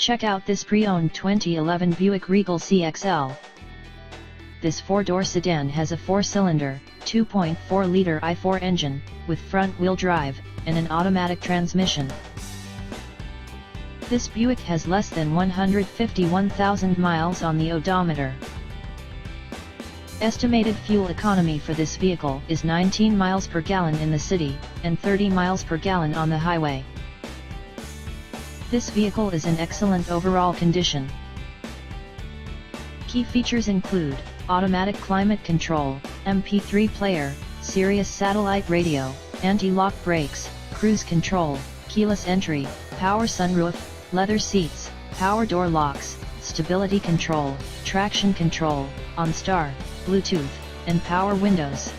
Check out this pre-owned 2011 Buick Regal CXL. This four-door sedan has a four-cylinder, 2.4-liter i4 engine, with front-wheel drive, and an automatic transmission. This Buick has less than 151,000 miles on the odometer. Estimated fuel economy for this vehicle is 19 miles per gallon in the city, and 30 miles per gallon on the highway. This vehicle is in excellent overall condition. Key features include automatic climate control, MP3 player, Sirius satellite radio, anti-lock brakes, cruise control, keyless entry, power sunroof, leather seats, power door locks, stability control, traction control, OnStar, Bluetooth, and power windows.